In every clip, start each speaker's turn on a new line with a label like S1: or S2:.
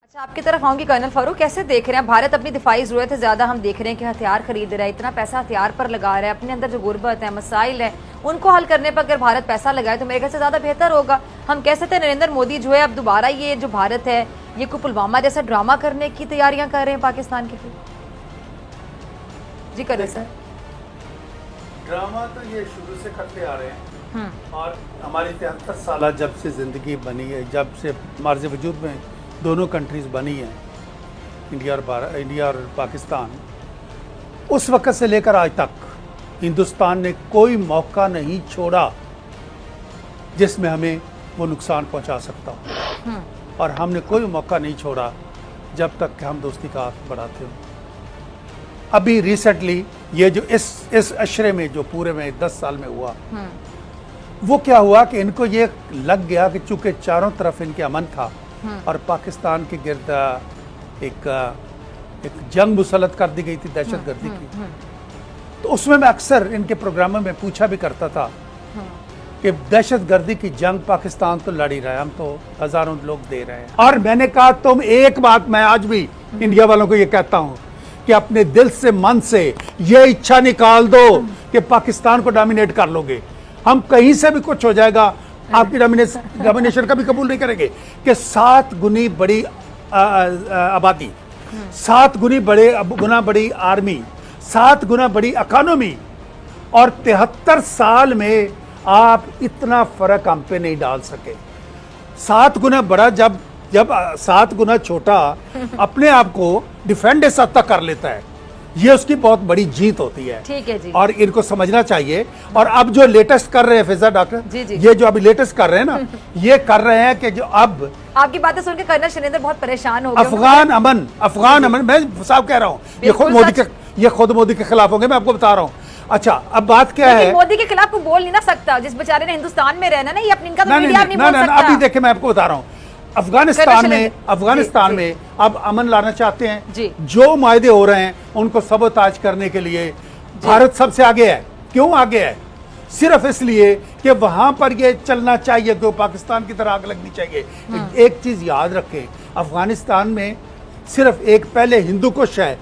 S1: अच्छा, आपकी तरफ आऊंगी कर्नल फारूक, कैसे देख रहे हैं भारत अपनी दिफाई जरूरत है ज्यादा, हम देख रहे हैं कि हथियार खरीद रहा है, इतना पैसा हथियार पर लगा रहा है, अपने अंदर जो गुर्बत है, मसाइल है, उनको हल करने पर अगर भारत पैसा लगाए तो मेरे ख्याल से ज्यादा बेहतर होगा। हम कह सकते हैं नरेंद्र मोदी जो है अब दोबारा ये जो भारत है ये कोई पुलवामा जैसा ड्रामा करने की तैयारियां कर रहे हैं पाकिस्तान के लिए। जी कर्नल सर।
S2: ड्रामा तो ये शुरू से करते आ रहे हैं और हमारी 73 साल जब से ज़िंदगी बनी है, जब से मार्ज़ वजूद में दोनों कंट्रीज़ बनी हैं, इंडिया और पाकिस्तान, उस वक़्त से लेकर आज तक हिंदुस्तान ने कोई मौका नहीं छोड़ा जिसमें हमें वो नुकसान पहुंचा सकता हो, और हमने कोई मौका नहीं छोड़ा जब तक कि हम दोस्ती का हाथ बढ़ाते हो। अभी रिसेंटली ये जो इस अशरे में जो पूरे में 10 साल में हुआ, वो क्या हुआ कि इनको ये लग गया कि चूंकि चारों तरफ इनके अमन था और पाकिस्तान के गिर्द एक जंग मुसलत कर दी गई थी दहशतगर्दी की, तो उसमें मैं अक्सर इनके प्रोग्रामों में पूछा भी करता था कि दहशतगर्दी की जंग पाकिस्तान तो लड़ ही रहा है, हम तो हजारों लोग दे रहे हैं। और मैंने कहा तुम एक बात मैं आज भी इंडिया वालों को ये कहता हूं कि अपने दिल से मन से ये इच्छा निकाल दो कि पाकिस्तान को डोमिनेट कर लोगे, हम कहीं से भी कुछ हो जाएगा आपकी डोमिनेशन कभी कबूल नहीं करेंगे। कि 7 गुनी बड़ी आबादी, 7 गुना बड़ी आर्मी, 7 गुना बड़ी इकोनॉमी, और 73 साल में आप इतना फर्क हम पे नहीं डाल सके। 7 गुना बड़ा जब 7 गुना छोटा अपने आप को डिफेंड सत्ता कर लेता है, ये उसकी बहुत बड़ी जीत होती है।
S1: ठीक है जी।
S2: और इनको समझना चाहिए। और अब जो लेटेस्ट कर रहे हैं फिजा डॉक्टर
S1: जी।
S2: ये जो अभी लेटेस्ट कर रहे हैं ना ये कर रहे हैं कि जो अब
S1: आपकी बातें सुनकर कर्नल शैलेंद्र बहुत परेशान हो गए।
S2: अफगान अमन मैं साहब कह रहा हूँ, ये खुद मोदी के खिलाफ होंगे, मैं आपको बता रहा हूँ। अच्छा, अब बात क्या है,
S1: मोदी के खिलाफ को बोल नहीं ना सकता, जिस बेचारे ने हिंदुस्तान में रहना ना, ये अपनी इनका तो मीडिया नहीं बोल सकता।
S2: अभी देखिए मैं आपको बता रहा हूँ, अफगानिस्तान में अब अमन लाना चाहते हैं, जो मायदे हो रहे हैं उनको सबोताज करने के लिए भारत सबसे आगे है। क्यों आगे है? सिर्फ इसलिए कि वहां पर ये चलना चाहिए कि पाकिस्तान की तरह आग लगनी चाहिए। एक चीज याद रखें, अफगानिस्तान में सिर्फ एक पहले हिंदू कुश है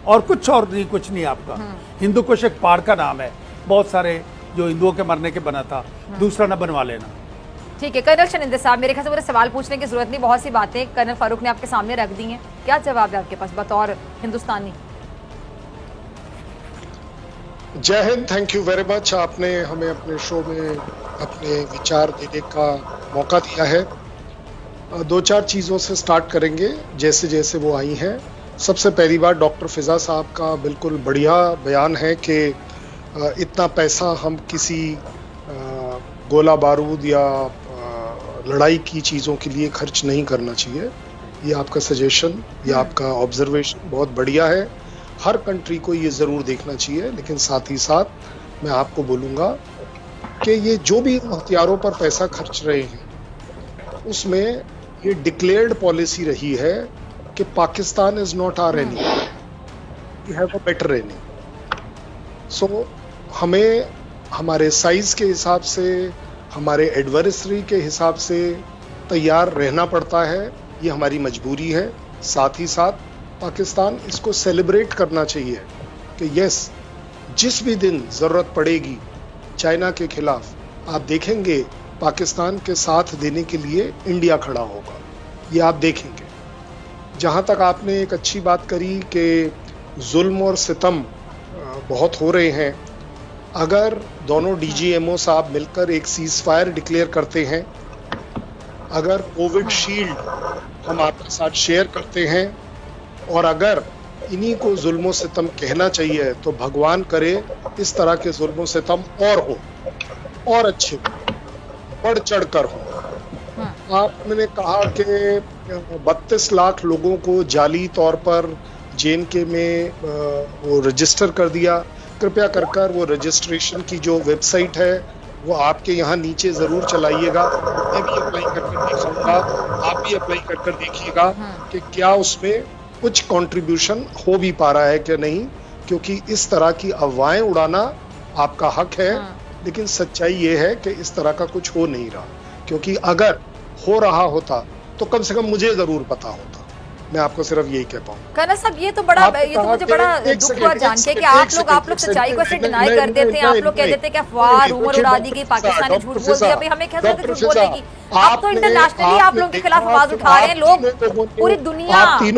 S2: और कुछ नहीं आपका। हिंदू कुश एक पहाड़ का नाम है, बहुत सारे जो हिंदुओं के मरने के बना था, दूसरा न बनवा लेना।
S1: ठीक है कर्नल शैलेंद्र साहब, मेरे ख्याल से मुझे सवाल पूछने की जरूरत नहीं, बहुत सी बातें कर्नल फारूक ने आपके सामने रख दी हैं, क्या जवाब है आपके पास बतौर हिंदुस्तानी?
S3: जय Hind, thank you very much. आपने हमें अपने शो में अपने विचार देने का मौका दिया है। 2-4 चीज़ों से स्टार्ट करेंगे जैसे जैसे वो आई हैं। सबसे पहली बात, डॉक्टर फिजा साहब का बिल्कुल बढ़िया बयान है कि इतना पैसा हम किसी गोला बारूद या लड़ाई की चीज़ों के लिए खर्च नहीं करना चाहिए। ये आपका सजेशन, ये आपका ऑब्जर्वेशन बहुत बढ़िया है। हर कंट्री को ये ज़रूर देखना चाहिए, लेकिन साथ ही साथ मैं आपको बोलूँगा कि ये जो भी हथियारों पर पैसा खर्च रहे हैं उसमें ये डिक्लेयर्ड पॉलिसी रही है कि Pakistan is not our enemy, we have a better enemy. So हमें हमारे साइज़ के हिसाब से, हमारे एडवर्सरी के हिसाब से तैयार रहना पड़ता है, ये हमारी मजबूरी है। साथ ही साथ पाकिस्तान इसको सेलिब्रेट करना चाहिए कि यस, जिस भी दिन ज़रूरत पड़ेगी चाइना के खिलाफ, आप देखेंगे पाकिस्तान के साथ देने के लिए इंडिया खड़ा होगा, ये आप देखेंगे। जहाँ तक आपने एक अच्छी बात करी कि जुल्म और सितम बहुत हो रहे हैं, अगर दोनों डीजीएमओ साहब मिलकर एक सीज फायर डिक्लेयर करते हैं, अगर कोविड शील्ड हम आपके साथ शेयर करते हैं, और अगर इन्हीं को जुल्म सितम कहना चाहिए, तो भगवान करे इस तरह के जुल्म सितम और हो, और अच्छे बढ़ चढ़ कर हो। आपने कहा कि 32 लाख लोगों को जाली तौर पर JNK में वो रजिस्टर कर दिया। कृपया कर वो रजिस्ट्रेशन की जो वेबसाइट है वो आपके यहाँ नीचे ज़रूर चलाइएगा। मैं भी अप्लाई कर देखूँगा, आप भी अप्लाई कर देखिएगा कि क्या उसमें कुछ कंट्रीब्यूशन हो भी पा रहा है कि नहीं, क्योंकि इस तरह की अफवाहें उड़ाना आपका हक है, लेकिन सच्चाई ये है कि इस तरह का कुछ हो नहीं रहा। क्योंकि अगर हो रहा होता तो कम से कम मुझे ज़रूर पता होता। मैं आपको सिर्फ यही कह पाऊँ।
S1: कर्नल साहब ये तो मुझे बड़ा दुख हुआ जान के कि आप लोग सच्चाई को ऐसे डिनाई कर देते हैं। आप लोग कह देते हैं कि अफवाह रूमर उड़ा दी गई, पाकिस्तान ने झूठ बोल दिया। भाई हमें क्या जरूरत है झूठ बोलने की? आप तो इंटरनेशनली आप लोगों के खिलाफ आवाज उठा रहे हैं। लोग पूरी दुनिया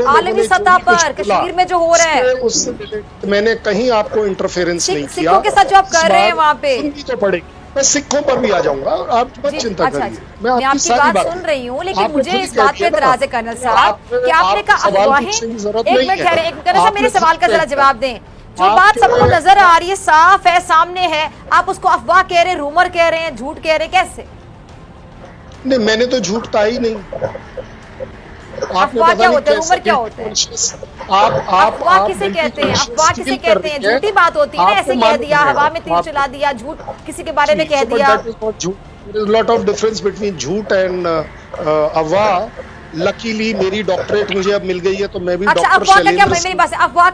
S1: आलमी सतह पर कश्मीर में जो हो रहा है,
S3: उससे मैंने कहीं आपको इंटरफेरेंस नहीं किया।
S1: सिखों के साथ जो आप कर रहे हैं वहाँ पे,
S3: तो पड़ेगी। मैं सिखों पर भी आ जाऊंगा, आप मत चिंता करिए। मैं आपकी
S1: बात सुन रही हूँ, लेकिन मुझे इस बात पे एतराज है कर्नल साहब कि आपने कहा अफवाहें। एक मिनट ठहरे, कर्नल साहब मेरे सवाल का जरा जवाब दें। जो बात सबको नजर आ रही है, साफ है, सामने है, आप उसको अफवाह कह रहे हैं, रूमर कह रहे हैं, झूठ कह रहे हैं, कैसे?
S3: नहीं, मैंने तो झूठ कहा ही नहीं।
S1: अफवाह क्या होता है, रूमर क्या होता है? अफवाह किसे कहते हैं? अफवाह किसे कहते हैं? झूठी बात होती है ना, ऐसे कह दिया, हवा में तीर चला दिया, झूठ किसी के बारे में कह दिया।
S3: लॉट ऑफ डिफरेंस बिटवीन झूठ एंड अफवाह। लकीली मेरी डॉक्टरेट मुझे अब मिल गई है, तो मैं भी
S1: अच्छा, अफवाह का क्या? मेरी बात है, अफवाह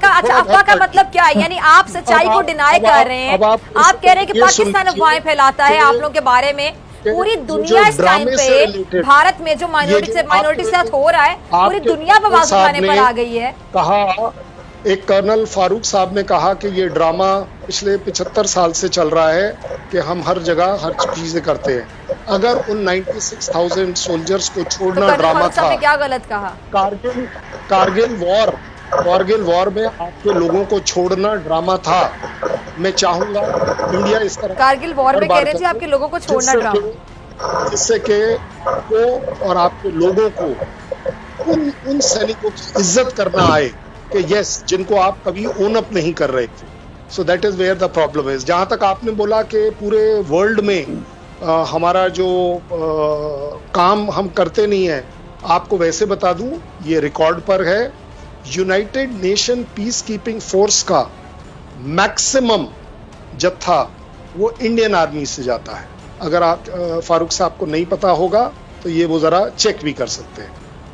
S1: का मतलब क्या है? यानी आप सच्चाई को डिनाई कर रहे हैं। आप कह रहे हैं कि पाकिस्तान अफवाहें फैलाता है आप लोगों के बारे में। पूरी दुनिया इस टाइम पे भारत में जो माइनॉरिटी के साथ हो रहा है, पूरी दुनिया पर आवाज उठाने पर आ गई है।
S3: कहा एक कर्नल फारूक साहब ने कहा कि ये ड्रामा पिछले 75 साल से चल रहा है कि हम हर जगह हर चीजें करते हैं। अगर उन 96,000 सोल्जर्स को छोड़ना ड्रामा था,
S1: क्या गलत कहा?
S3: कारगिल वॉर में आपके लोगों को छोड़ना ड्रामा था। मैं चाहूंगा इंडिया इस तरह
S1: कारगिल वॉर में कह रहे थे आपके लोगों को छोड़ना ड्रामा,
S3: जिससे कि को और आपके लोगों को उन सैनिकों की इज्जत करना आए कि यस, जिनको आप कभी ओन अप नहीं कर रहे थे। So that is where the problem is. जहां तक आपने बोला कि पूरे वर्ल्ड में हमारा जो काम हम करते नहीं है, आपको वैसे बता दूं, ये रिकॉर्ड पर है। United nation peace keeping force का मैक्सिमम जत्था वो इंडियन आर्मी से जाता है। अगर आप फारूक साहब को नहीं पता होगा तो ये वो जरा चेक भी कर सकते हैं।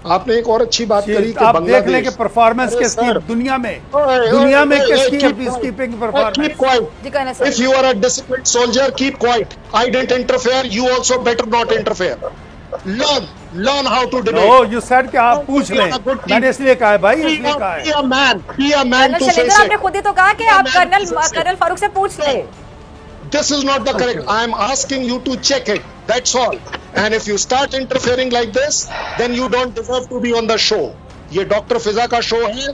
S3: आपने एक और अच्छी बात करी कि
S2: आप
S3: बांग्लादेश
S2: देख लें कि परफॉर्मेंस किसकी दुनिया में किसकी peacekeeping performance.
S3: If you are a disciplined soldier, keep quiet. I didn't interfere, you also better not interfere. Learn how to debate.
S2: No, you said कि आप पूछ लें। मैंने इसलिए कहा है भाई, इसलिए कहा है।
S3: Be a man to face it.
S1: आपने खुद ही तो कहा कि आप कर्नल फारूक से पूछ लें।
S3: This is not the correct. I am asking you to check it. That's all. And if you start interfering like this, then you don't deserve to be on the show. ये doctor फिजा का show है।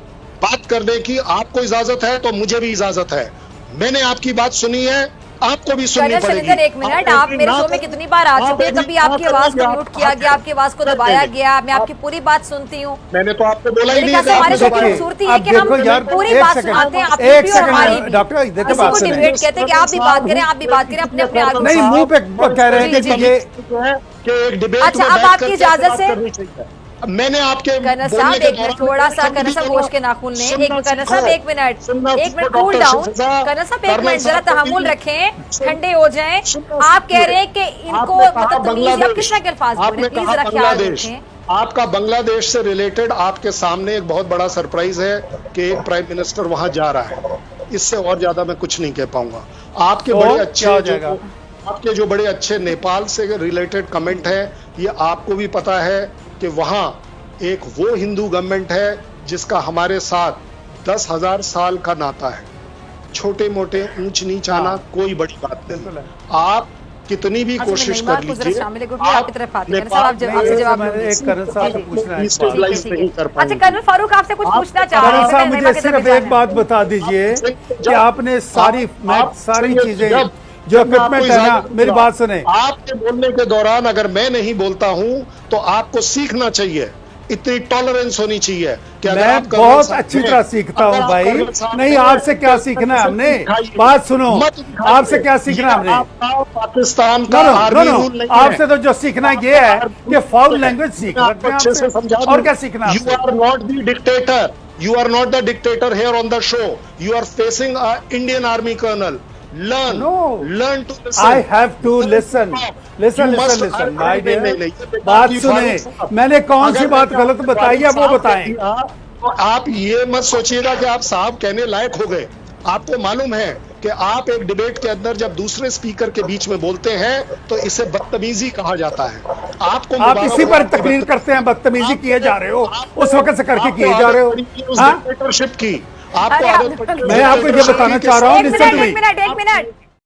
S3: बात करने की आपको इजाजत है तो मुझे भी इजाजत है। मैंने आपकी बात सुनी है, आपको भी सुननी पड़ेगी।
S1: एक मिनट, आप मेरे शो में कितनी बार आ चुके हैं? कभी आपकी आवाज को म्यूट किया गया, आपकी आवाज को दबाया गया? मैं आपकी पूरी बात सुनती हूँ।
S3: मैंने तो आपको बोला ही नहीं।
S1: हमारे शो की खूबसूरती है कि हम पूरी बात सुनाते हैं।
S2: एक सेकंड डॉक्टर, देखो बात सुनिए।
S1: डिबेट कहते हैं कि आप भी बात करें, आप भी बात करें, अपने अपने आगे
S2: नहीं, मुंह पे कह रहे हैं कि ये।
S3: अच्छा,
S1: अब आपकी इजाजत से
S3: मैंने आपके
S1: कर्नल साहब एक मिनट, थोड़ा सा कर्नल साहब होश के नाखून ने, एक कर्नल साहब एक मिनट कूल डाउन। कर्नल साहब एक मिनट जरा तहम्मुल रखें, ठंडे हो जाएं। आप कह रहे हैं कि इनको मतलब तमीज़, आप किस तरह के अल्फाज बोल रहे हैं? प्लीज जरा ख्याल रखें।
S3: आपका बांग्लादेश से रिलेटेड आपके सामने एक बहुत बड़ा सरप्राइज है कि एक प्राइम मिनिस्टर वहां जा रहा है। इससे और ज्यादा मैं कुछ नहीं कह पाऊंगा। आपके जो बड़े अच्छे नेपाल से रिलेटेड कमेंट है, ये आपको भी पता है कि वहां एक वो हिंदू गवर्नमेंट है जिसका हमारे साथ 10,000 साल का नाता है। छोटे मोटे ऊंच नीच आना कोई बड़ी बात नहीं। आप कितनी भी कोशिश कर लीजिए,
S1: अच्छा कर्नल फारूक आपसे कुछ पूछना चाह रहे हैं।
S2: मुझे सिर्फ एक बात बता दीजिए कि आपने सारी चीजें जो इक्विपमेंट है ना, मेरी बात सुने।
S3: आपके बोलने के दौरान अगर मैं नहीं बोलता हूं तो आपको सीखना चाहिए, इतनी टॉलरेंस होनी चाहिए कि अगर
S2: मैं बहुत अच्छी तरह सीखता हूं भाई। नहीं, आपसे क्या सीखना है हमने? बात सुनो, आपसे क्या सीखना है हमने?
S3: पाकिस्तान का आर्मी रूल नहीं है।
S2: आपसे तो जो सीखना ये है कि फाउल लैंग्वेज सीखना है, और क्या सीखना?
S3: You are not the dictator, you are not the dictator here on the show. You are facing a Indian Army colonel. Learn to listen.
S2: I have to listen. Listen, my dear. बात सुने, मैंने कौन सी बात गलत बताई है वो बताएं।
S3: तो आप ये मत सोचिएगा कि आप साहब कहने लायक हो गए। आपको मालूम है कि आप एक डिबेट के अंदर जब दूसरे स्पीकर के बीच में बोलते हैं तो इसे बदतमीजी कहा जाता है। आपको
S2: आप इसी पर तकरीर करते हैं, बदतमीजी किए जा रहे हो, उस वक्त से करके किए जा रहे हो।
S3: डिक्टेटरशिप की आपको
S1: अरे
S3: आदत पड़ी।
S2: मैं आपको ये बताना चाह रहा हूँ,
S1: एक मिनट, एक मिनट, एक मिनट।